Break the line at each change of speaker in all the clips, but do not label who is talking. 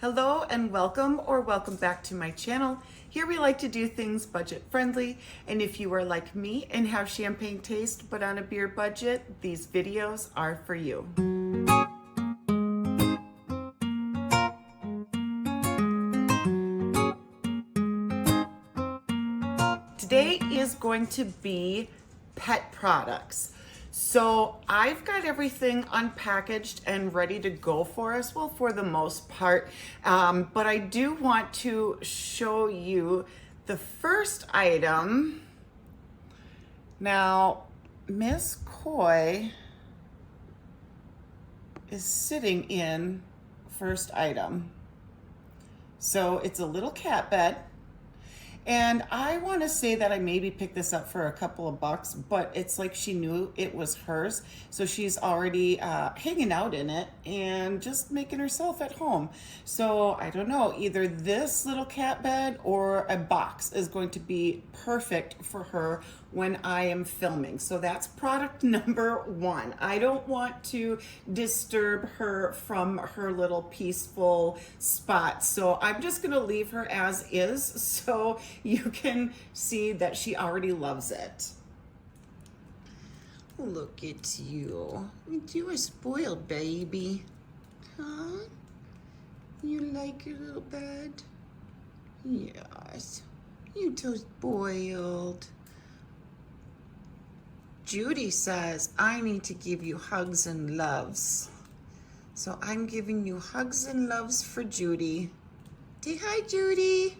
Hello and welcome or welcome back to my channel. Here we like to do things budget friendly, and if you are like me and have champagne taste but on a beer budget, these videos are for you. Today is going to be pet products. So I've got everything unpackaged and ready to go for us, well, for the most part, but I do want to show you the first item. Now, Miss Coy is sitting in first item. So it's a little cat bed. And I want to say that I maybe picked this up for a couple of bucks, but it's like she knew it was hers. So she's already hanging out in it and just making herself at home. So I don't know, either this little cat bed or a box is going to be perfect for her when I am filming. So that's product number one. I don't want to disturb her from her little peaceful spot. So I'm just gonna leave her as is so you can see that she already loves it. Look at you. You a spoiled baby. Huh? You like your little bed? Yes. You so spoiled. Judy says, I need to give you hugs and loves. So I'm giving you hugs and loves for Judy. Say hi, Judy.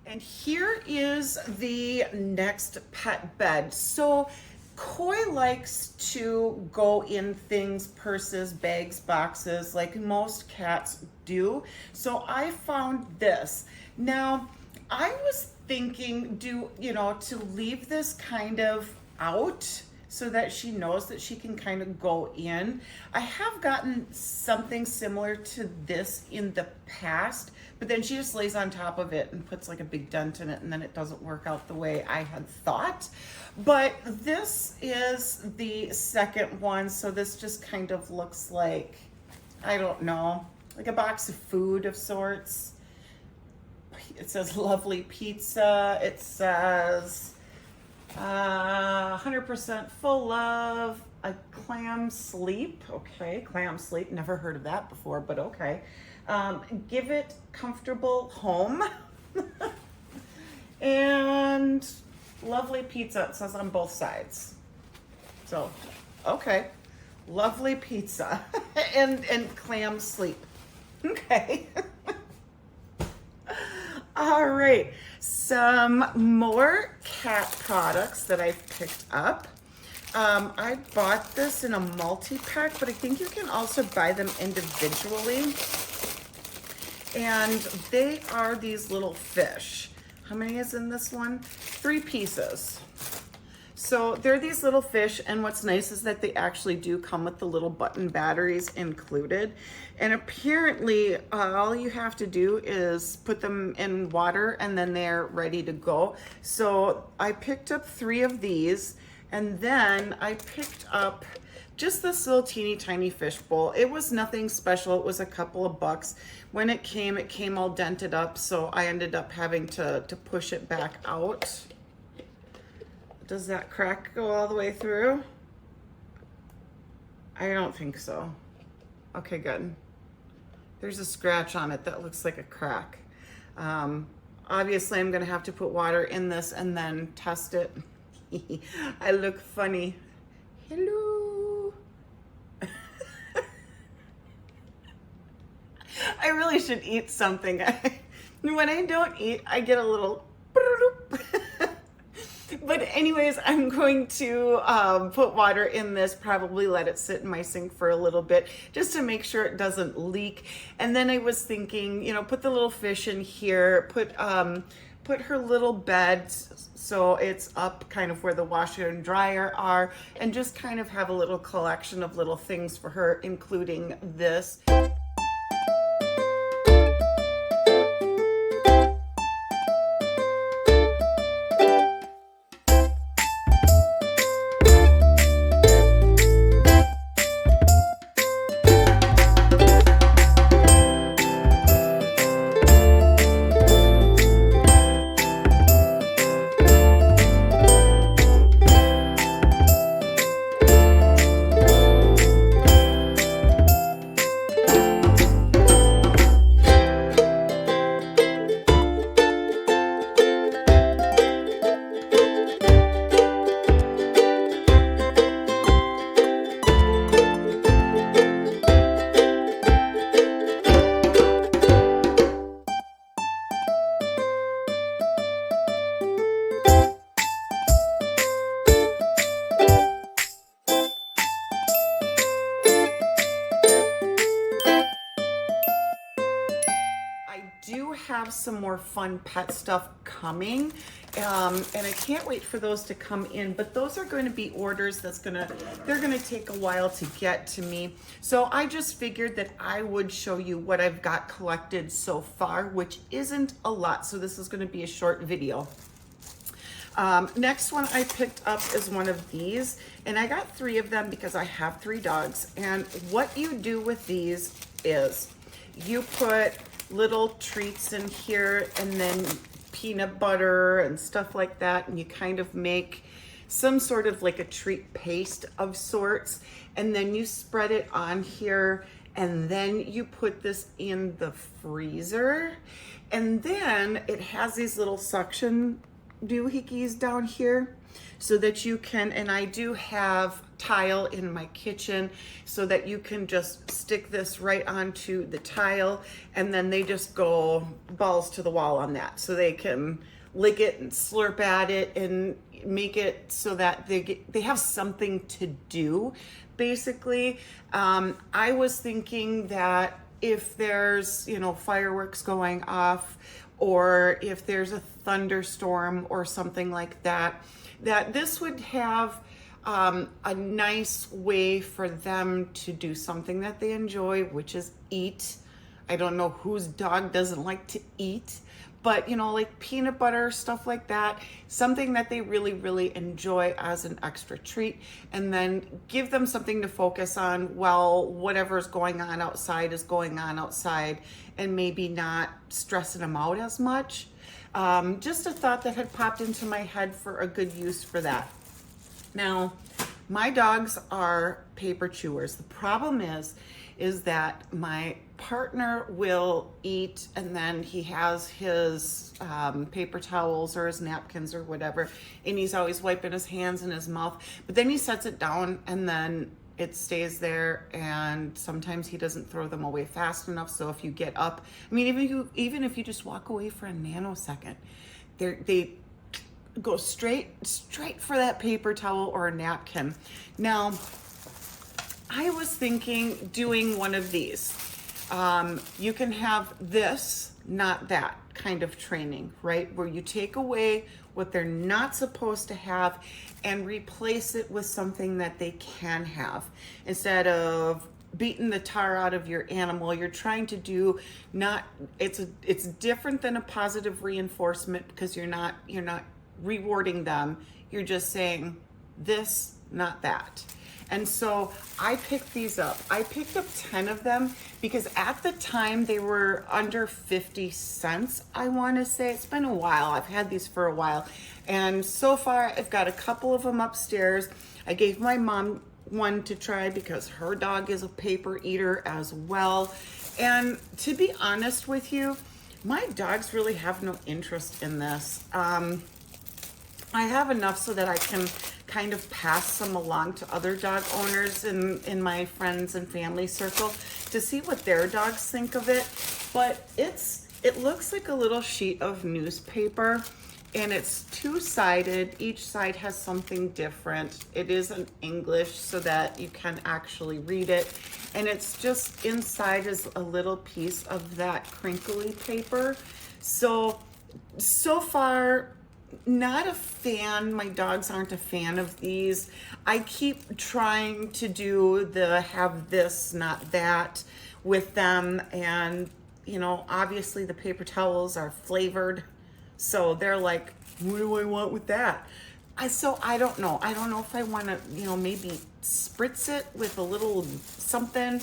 And here is the next pet bed. So Coy likes to go in things, purses, bags, boxes, like most cats do. So I found this. Now, I was thinking, to leave this kind of out so that she knows that she can kind of go in. I have gotten something similar to this in the past, but then she just lays on top of it and puts like a big dent in it, and then it doesn't work out the way I had thought. But this is the second one, so this just kind of looks like, I don't know, like a box of food of sorts. It says lovely pizza. It says 100% full love, a clam sleep. Okay, clam sleep. Never heard of that before, but okay. Give it comfortable home. And lovely pizza. It says on both sides. So, okay. Lovely pizza and clam sleep. Okay. All right, some more cat products that I've picked up. I bought this in a multi-pack, but I think you can also buy them individually. And they are these little fish. How many is in this one? 3 pieces. So they're these little fish, and what's nice is that they actually do come with the little button batteries included. And apparently all you have to do is put them in water and then they're ready to go. So I picked up 3 of these, and then I picked up just this little teeny tiny fish bowl. It was nothing special. It was a couple of bucks. When it came all dented up, so I ended up having to push it back out. Does that crack go all the way through? I don't think so. Okay, good. There's a scratch on it that looks like a crack. Obviously, I'm gonna have to put water in this and then test it. I look funny. Hello. I really should eat something. When I don't eat, I get a little But anyways, I'm going to put water in this, probably let it sit in my sink for a little bit just to make sure it doesn't leak. And then I was thinking, put the little fish in here, put her little bed so it's up kind of where the washer and dryer are, and just kind of have a little collection of little things for her, including this. do have some more fun pet stuff coming, and I can't wait for those to come in, but those are going to be orders they're gonna take a while to get to me. So I just figured that I would show you what I've got collected so far, which isn't a lot, so this is going to be a short video. Next one I picked up is one of these, and I got 3 of them because I have 3 dogs. And what you do with these is you put little treats in here and then peanut butter and stuff like that, and you kind of make some sort of like a treat paste of sorts, and then you spread it on here, and then you put this in the freezer, and then it has these little suction doohickeys down here so that you can, and I do have tile in my kitchen so that you can just stick this right onto the tile, and then they just go balls to the wall on that, so they can lick it and slurp at it and make it so that they have something to do, basically. I was thinking that if there's, you know, fireworks going off, or if there's a thunderstorm or something like that, that this would have a nice way for them to do something that they enjoy, which is eat. I don't know whose dog doesn't like to eat, but you know, like peanut butter, stuff like that, something that they really, really enjoy as an extra treat, and then give them something to focus on while whatever's going on outside is going on outside, and maybe not stressing them out as much. Just a thought that had popped into my head for a good use for that. Now, my dogs are paper chewers. The problem is that my partner will eat, and then he has his paper towels or his napkins or whatever, and he's always wiping his hands and his mouth, but then he sets it down and then it stays there, and sometimes he doesn't throw them away fast enough. So if you get up, I mean, even if you just walk away for a nanosecond, they go straight for that paper towel or a napkin. Now, I was thinking doing one of these. You can have this, not that kind of training, right? Where you take away what they're not supposed to have and replace it with something that they can have. Instead of beating the tar out of your animal, you're trying to do it's different than a positive reinforcement, because you're not rewarding them. You're just saying this, not that. And so I picked these up. I picked up 10 of them because at the time they were under 50 cents, I want to say. It's been a while. I've had these for a while. And so far, I've got a couple of them upstairs. I gave my mom one to try because her dog is a paper eater as well. And to be honest with you, my dogs really have no interest in this. I have enough so that I can kind of pass some along to other dog owners in my friends and family circle to see what their dogs think of it. But it looks like a little sheet of newspaper, and it's 2-sided. Each side has something different. It is in English so that you can actually read it. And it's just inside is a little piece of that crinkly paper. So far, not a fan. My dogs aren't a fan of these. I keep trying to do the have this, not that with them. And, you know, obviously the paper towels are flavored. So they're like, what do I want with that? So I don't know. I don't know if I want to, you know, maybe spritz it with a little something.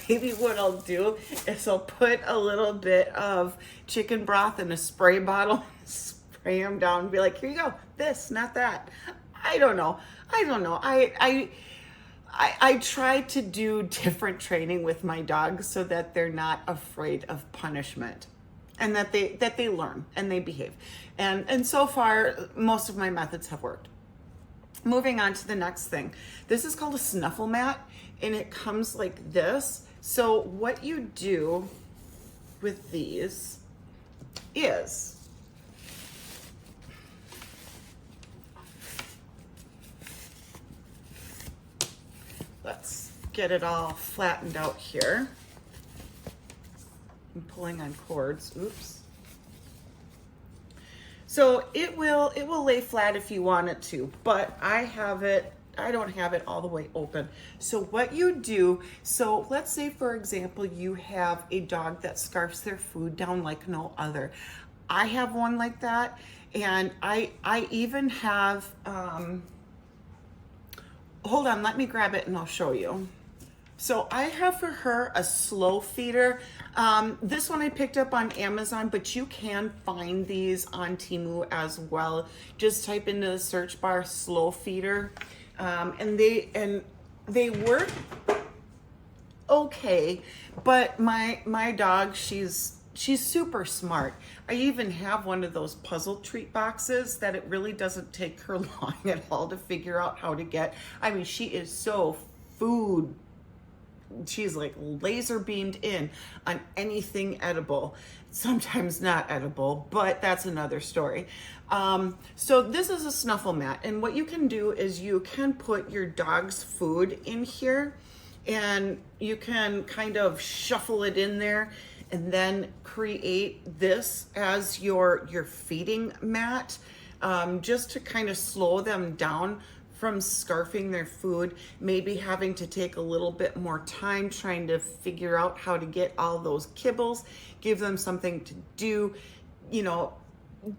Maybe what I'll do is I'll put a little bit of chicken broth in a spray bottle, spray them down, and be like, here you go, this, not that. I don't know. I try to do different training with my dogs so that they're not afraid of punishment, and that they learn and they behave. And so far, most of my methods have worked. Moving on to the next thing. This is called a Snuffle mat, and it comes like this. So what you do with these is let's get it all flattened out here. I'm pulling on cords. Oops. So it will lay flat if you want it to, but I don't have it all the way open. So what you do, so let's say for example, you have a dog that scarfs their food down like no other. I have one like that, and I even have, hold on, let me grab it and I'll show you. So I have for her a slow feeder. This one I picked up on Amazon, but you can find these on Temu as well. Just type into the search bar slow feeder. And they work okay, but my dog, she's super smart. I even have one of those puzzle treat boxes that it really doesn't take her long at all to figure out how to get. I mean, she is so food. She's like laser beamed in on anything edible, sometimes not edible, but that's another story. So this is a snuffle mat, and what you can do is you can put your dog's food in here, and you can kind of shuffle it in there and then create this as your feeding mat, just to kind of slow them down from scarfing their food, maybe having to take a little bit more time trying to figure out how to get all those kibbles, give them something to do,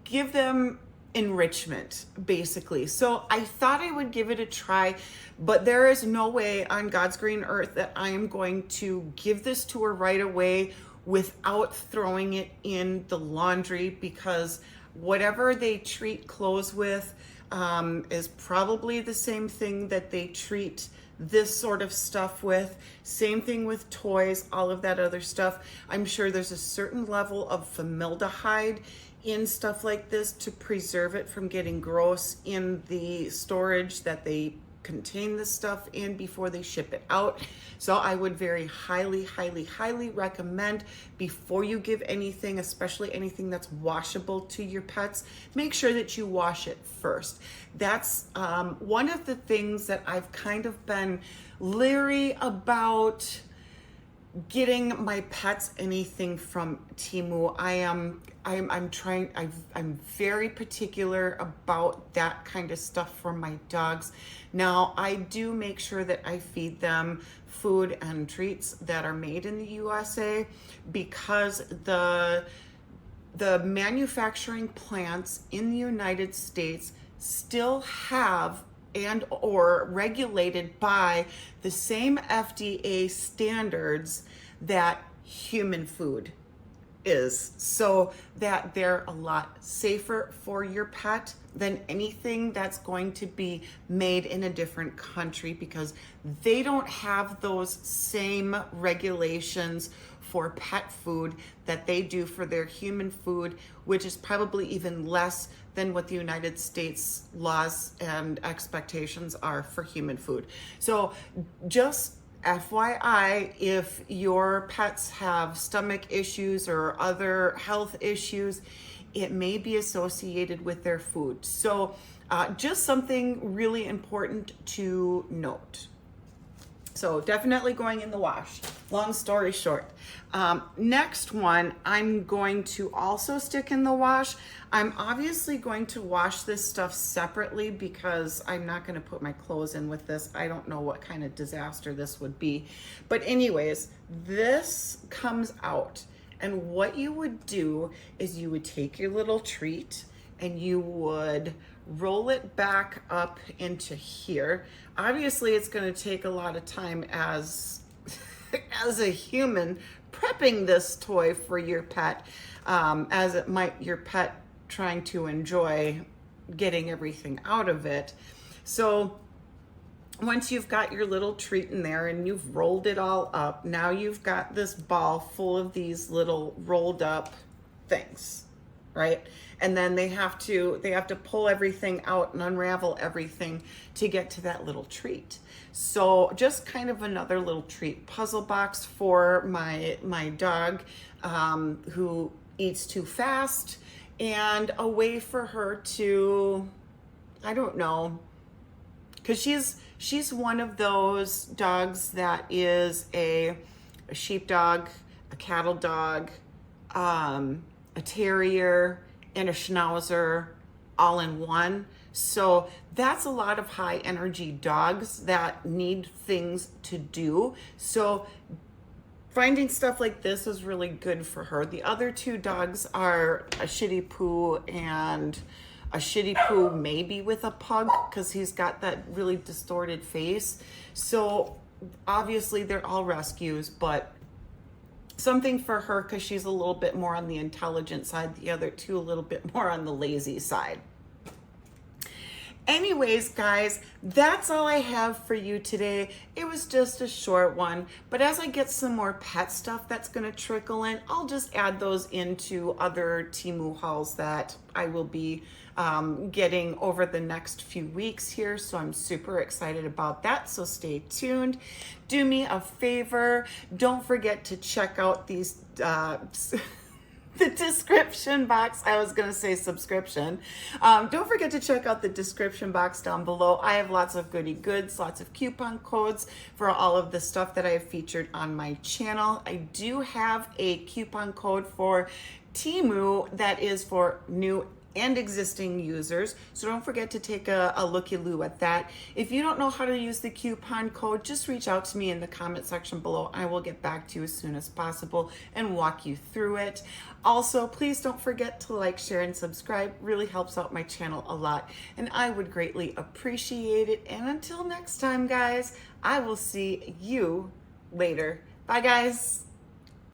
give them enrichment, basically. So I thought I would give it a try, but there is no way on God's green earth that I am going to give this to her right away without throwing it in the laundry, because whatever they treat clothes with, is probably the same thing that they treat this sort of stuff with. Same thing with toys, all of that other stuff. I'm sure there's a certain level of formaldehyde in stuff like this to preserve it from getting gross in the storage that they contain this stuff in before they ship it out. So I would very highly, highly, highly recommend, before you give anything, especially anything that's washable to your pets, make sure that you wash it first. That's one of the things that I've kind of been leery about getting my pets anything from Temu. I'm very particular about that kind of stuff for my dogs. Now, I do make sure that I feed them food and treats that are made in the USA, because the manufacturing plants in the United States still have and or regulated by the same FDA standards that human food is, so that they're a lot safer for your pet than anything that's going to be made in a different country, because they don't have those same regulations for pet food that they do for their human food, which is probably even less than what the United States laws and expectations are for human food. So just FYI, if your pets have stomach issues or other health issues, it may be associated with their food. So just something really important to note. So definitely going in the wash. Long story short. Next one, I'm going to also stick in the wash. I'm obviously going to wash this stuff separately because I'm not going to put my clothes in with this. I don't know what kind of disaster this would be. But anyways, this comes out. And what you would do is you would take your little treat and you would roll it back up into here. Obviously, it's going to take a lot of time as a human prepping this toy for your pet, as it might your pet trying to enjoy getting everything out of it. So once you've got your little treat in there and you've rolled it all up, now you've got this ball full of these little rolled up things, right? And then they have to pull everything out and unravel everything to get to that little treat. So just kind of another little treat puzzle box for my dog who eats too fast, and a way for her to, I don't know, because she's one of those dogs that is a sheepdog, a cattle dog, a terrier, and a schnauzer all in one. So that's a lot of high energy dogs that need things to do. So finding stuff like this is really good for her. The other two dogs are a shitty poo and a shitty poo maybe with a pug, because he's got that really distorted face. So obviously they're all rescues, but something for her because she's a little bit more on the intelligent side, the other two a little bit more on the lazy side. Anyways, guys, that's all I have for you today. It was just a short one, but as I get some more pet stuff that's going to trickle in, I'll just add those into other Temu hauls that I will be getting over the next few weeks here. So I'm super excited about that. So stay tuned. Do me a favor. Don't forget to check out these the description box. I was going to say subscription. Don't forget to check out the description box down below. I have lots of goodie goods, lots of coupon codes for all of the stuff that I have featured on my channel. I do have a coupon code for Temu that is for new and existing users. So don't forget to take a looky-loo at that. If you don't know how to use the coupon code, just reach out to me in the comment section below. I will get back to you as soon as possible and walk you through it. Also, please don't forget to like, share, and subscribe. Really helps out my channel a lot, and I would greatly appreciate it. And until next time, guys, I will see you later. Bye, guys.